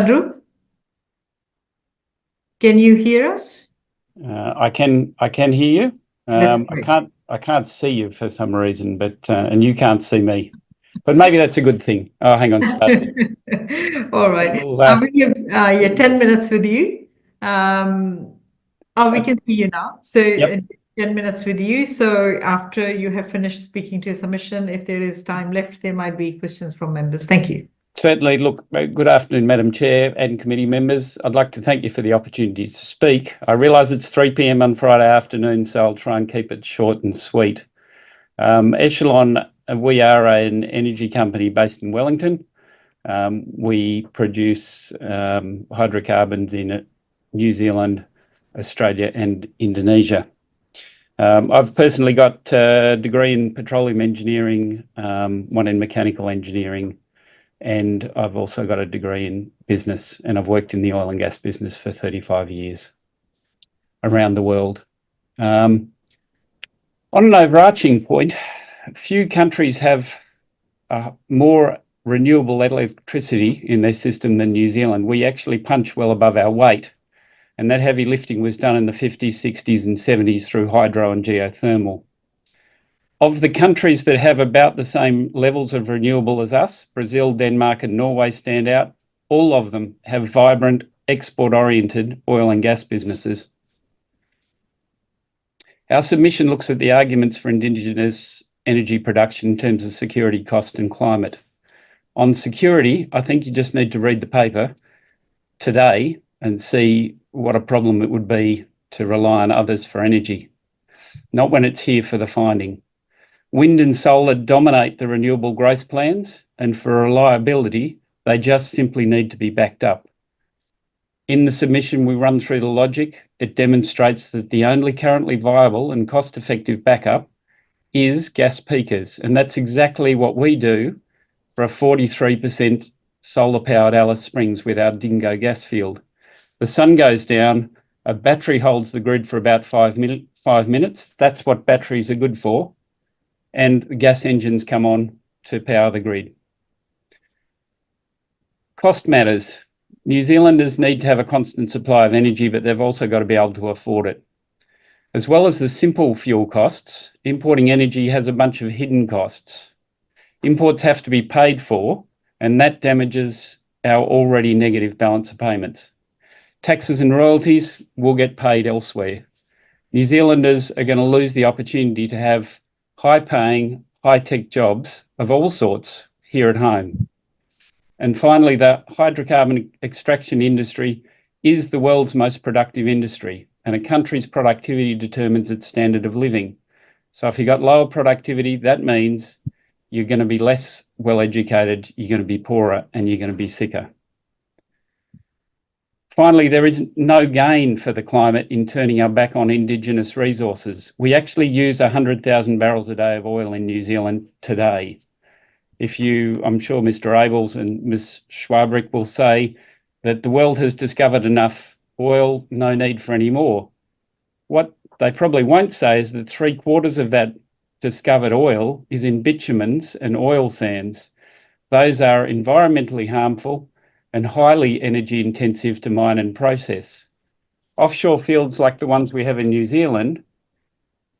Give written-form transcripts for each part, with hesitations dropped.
Andrew, can you hear us? I can hear you. That's great. I can't see you for some reason, but and you can't see me. But maybe that's a good thing. Oh, hang on, start. All right. Well, I will give 10 minutes with you. We can see you now. So yep, 10 minutes with you. So after you have finished speaking to your submission, if there is time left, there might be questions from members. Thank you. certainly. Look, good afternoon, Madam Chair and committee members. I'd like to thank you for the opportunity to speak. I realise it's 3 p.m. on Friday afternoon, so I'll try and keep it short and sweet. Echelon, we are an energy company based in Wellington. We produce hydrocarbons in New Zealand, Australia and Indonesia. I've personally got a degree in petroleum engineering, one in mechanical engineering, and I've also got a degree in business, and I've worked in the oil and gas business for 35 years around the world. On an overarching point, few countries have more renewable electricity in their system than New Zealand. We actually punch well above our weight, and that heavy lifting was done in the 50s, 60s and 70s through hydro and geothermal. Of the countries that have about the same levels of renewable as us, Brazil, Denmark and Norway stand out. All of them have vibrant, export-oriented oil and gas businesses. Our submission looks at the arguments for Indigenous energy production in terms of security, cost and climate. On security, I think you just need to read the paper today and see what a problem it would be to rely on others for energy, not when it's here for the finding. Wind and solar dominate the renewable growth plans, and for reliability, they just simply need to be backed up. In the submission, we run through the logic. It demonstrates that the only currently viable and cost-effective backup is gas peakers, and that's exactly what we do for a 43% solar-powered Alice Springs with our Dingo gas field. The sun goes down, a battery holds the grid for about 5 minutes. That's what batteries are good for. And gas engines come on to power the grid. Cost matters. New Zealanders need to have a constant supply of energy, but they've also got to be able to afford it. As well as the simple fuel costs, importing energy has a bunch of hidden costs. Imports have to be paid for, and that damages our already negative balance of payments. Taxes and royalties will get paid elsewhere. New Zealanders are going to lose the opportunity to have high-paying, high-tech jobs of all sorts here at home. And finally, the hydrocarbon extraction industry is the world's most productive industry, and a country's productivity determines its standard of living. So if you've got lower productivity, that means you're going to be less well-educated, you're going to be poorer, and you're going to be sicker. Finally, there is no gain for the climate in turning our back on Indigenous resources. We actually use 100,000 barrels a day of oil in New Zealand today. I'm sure Mr. Abels and Ms. Schwabrick will say that the world has discovered enough oil, no need for any more. What they probably won't say is that 3/4 of that discovered oil is in bitumens and oil sands. Those are environmentally harmful and highly energy intensive to mine and process. Offshore fields like the ones we have in New Zealand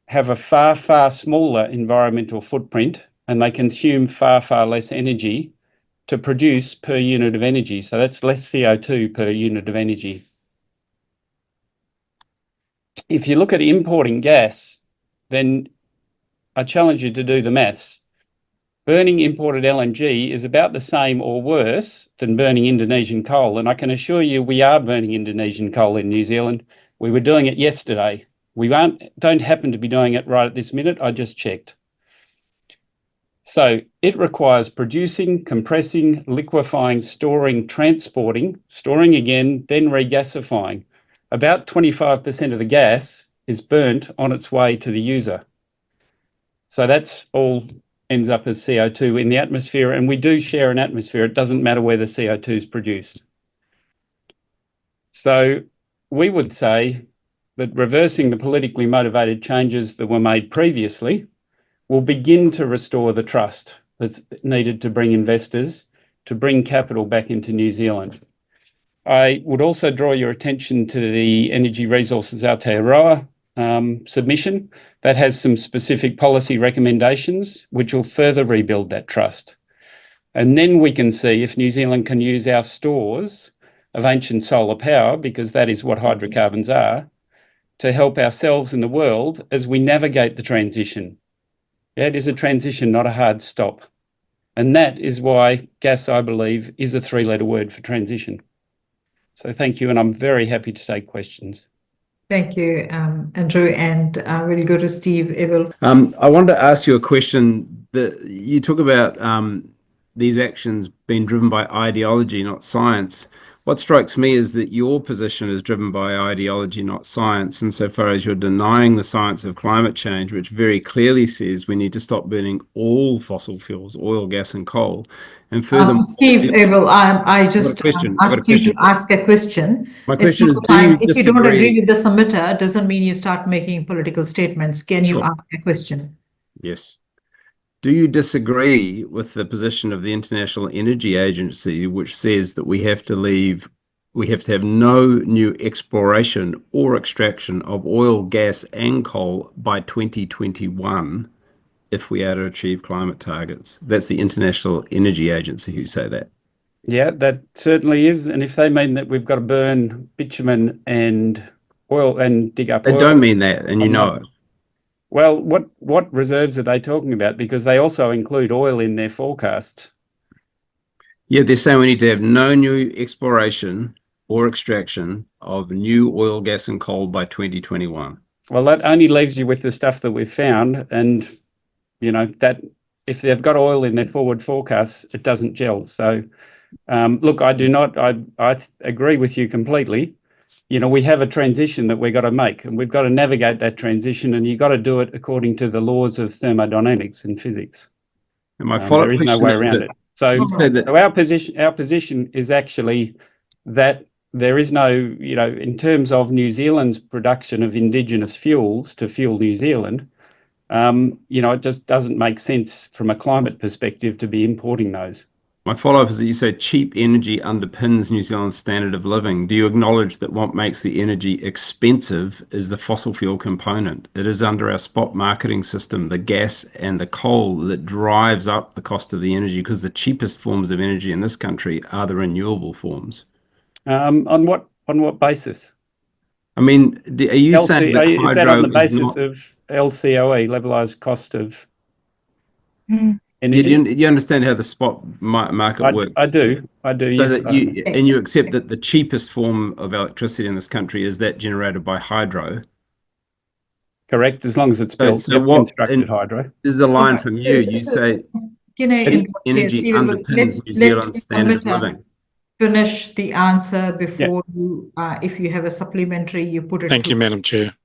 have a far, far smaller environmental footprint, and they consume far, far less energy to produce per unit of energy. So that's less CO2 per unit of energy. If you look at importing gas, then I challenge you to do the maths. Burning imported LNG is about the same or worse than burning Indonesian coal. And I can assure you we are burning Indonesian coal in New Zealand. We were doing it yesterday. We don't happen to be doing it right at this minute. I just checked. So it requires producing, compressing, liquefying, storing, transporting, storing again, then regasifying. About 25% of the gas is burnt on its way to the user. So that's all ends up as CO2 in the atmosphere, and we do share an atmosphere. It doesn't matter where the CO2 is produced. So we would say that reversing the politically motivated changes that were made previously will begin to restore the trust that's needed to bring investors, to bring capital back into New Zealand. I would also draw your attention to the Energy Resources Aotearoa submission that has some specific policy recommendations which will further rebuild that trust. And then we can see if New Zealand can use our stores of ancient solar power, because that is what hydrocarbons are, to help ourselves and the world as we navigate the transition. Yeah, it is a transition, not a hard stop. And that is why gas, I believe, is a three-letter word for transition. So thank you, and I'm very happy to take questions. Thank you, Andrew, and we'll go to Steve Abel. I wanted to ask you a question. You talk about these actions being driven by ideology, not science. What strikes me is that your position is driven by ideology, not science, insofar as you're denying the science of climate change, which very clearly says we need to stop burning all fossil fuels, oil, gas, and coal. And furthermore, Steve Abel, I just asked you to ask a question. My question is, if you don't agree with the submitter, doesn't mean you start making political statements. Can you ask a question? Yes. Do you disagree with the position of the International Energy Agency, which says that we have to have no new exploration or extraction of oil, gas, and coal by 2021 if we are to achieve climate targets? That's the International Energy Agency who say that. Yeah, that certainly is. And if they mean that we've got to burn bitumen and oil and dig up oil... They don't mean that, and you know it. Well, what reserves are they talking about? Because they also include oil in their forecast. Yeah, they're saying we need to have no new exploration or extraction of new oil, gas, and coal by 2021. Well, that only leaves you with the stuff that we've found, and you know that if they've got oil in their forward forecasts, it doesn't gel. So, look, I agree with you completely. You know, we have a transition that we've got to make, and we've got to navigate that transition, and you've got to do it according to the laws of thermodynamics and physics. And my follow-up there is no way around it. So our position is actually that there is no, you know, in terms of New Zealand's production of indigenous fuels to fuel New Zealand, you know, it just doesn't make sense from a climate perspective to be importing those. My follow-up is that you say cheap energy underpins New Zealand's standard of living. Do you acknowledge that what makes the energy expensive is the fossil fuel component? It is under our spot marketing system, the gas and the coal, that drives up the cost of the energy, because the cheapest forms of energy in this country are the renewable forms. On what basis? I mean, are you saying that is that on the basis of LCOE, levelized cost of energy? You understand how the spot market works? I do, so yes. And you accept that the cheapest form of electricity in this country is that generated by hydro? Correct, as long as it's built, constructed hydro. This is a line from you. You say energy underpins New Zealand's standard of living. Finish the answer before you, if you have a supplementary, you put it. Thank you, Madam Chair.